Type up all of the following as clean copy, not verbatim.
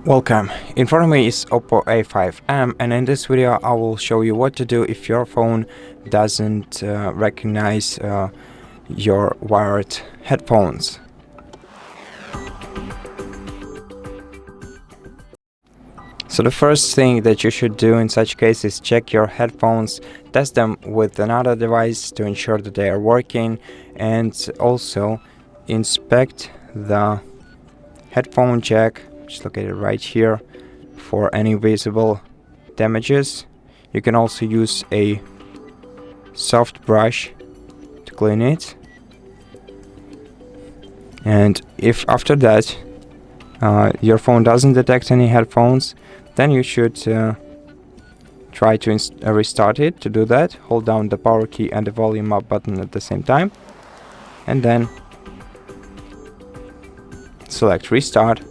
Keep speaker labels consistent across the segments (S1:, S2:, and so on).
S1: Welcome. In front of me is OPPO A5m, and in this video I will show you what to do if your phone doesn't recognize your wired headphones. So the first thing that you should do in such case is check your headphones, test them with another device to ensure that they are working, and also inspect the headphone jack, which is located right here, for any visible damages. You can also use a soft brush to clean it. And if after that your phone doesn't detect any headphones, then you should try to restart it. To do that, hold down the power key and the volume up button at the same time, and then select restart.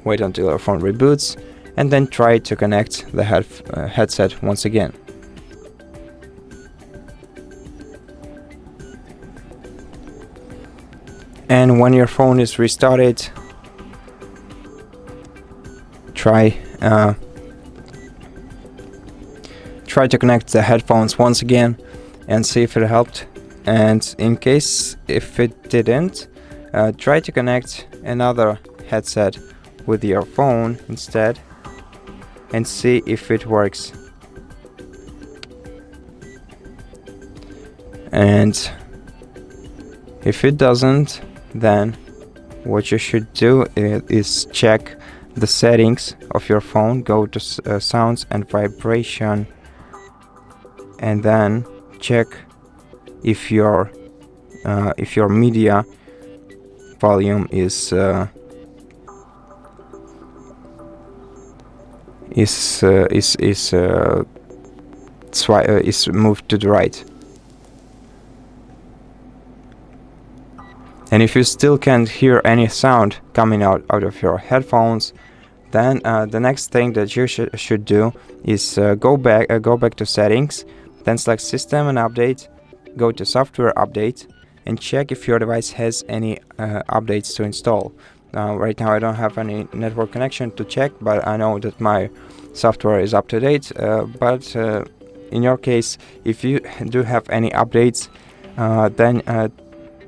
S1: Wait until your phone reboots, and then try to connect the headset once again. And when your phone is restarted, try to connect the headphones once again and see if it helped. And in case if it didn't, try to connect another headset with your phone instead and see if it works. And if it doesn't, then what you should do is check the settings of your phone, go to sounds and vibration, and then check if your media volume is moved to the right. And if you still can't hear any sound coming out of your headphones, then the next thing that you should do is go back to settings, then select system and update, go to software update, and check if your device has any updates to install. Right now I don't have any network connection to check, but I know that my software is up to date. But in your case, if you do have any updates, then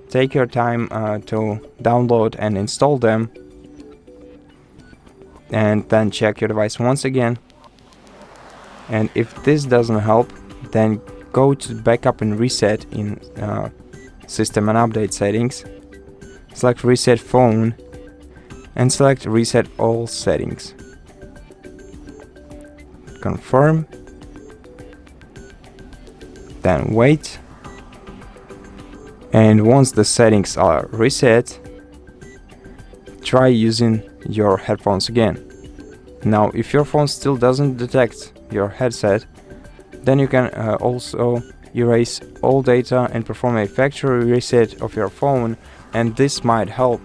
S1: take your time to download and install them, and then check your device once again. And if this doesn't help, then go to backup and reset in system and update settings, select reset phone, and select reset all settings. Confirm, then wait, and once the settings are reset, try using your headphones again. Now if your phone still doesn't detect your headset, then you can also erase all data and perform a factory reset of your phone, and this might help.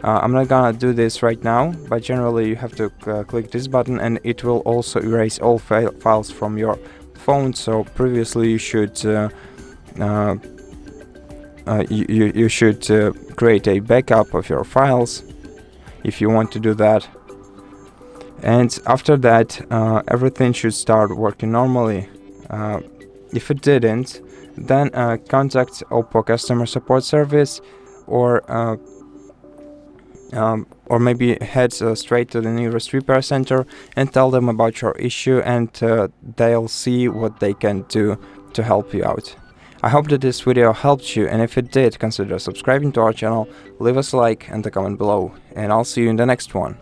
S1: I'm not gonna do this right now, but generally you have to click this button and it will also erase all files from your phone. So previously you should you should create a backup of your files if you want to do that. And after that, everything should start working normally. If it didn't, then contact OPPO customer support service, or maybe head straight to the nearest repair center and tell them about your issue, and they'll see what they can do to help you out. I hope that this video helped you, and if it did, consider subscribing to our channel, leave us a like and a comment below, and I'll see you in the next one.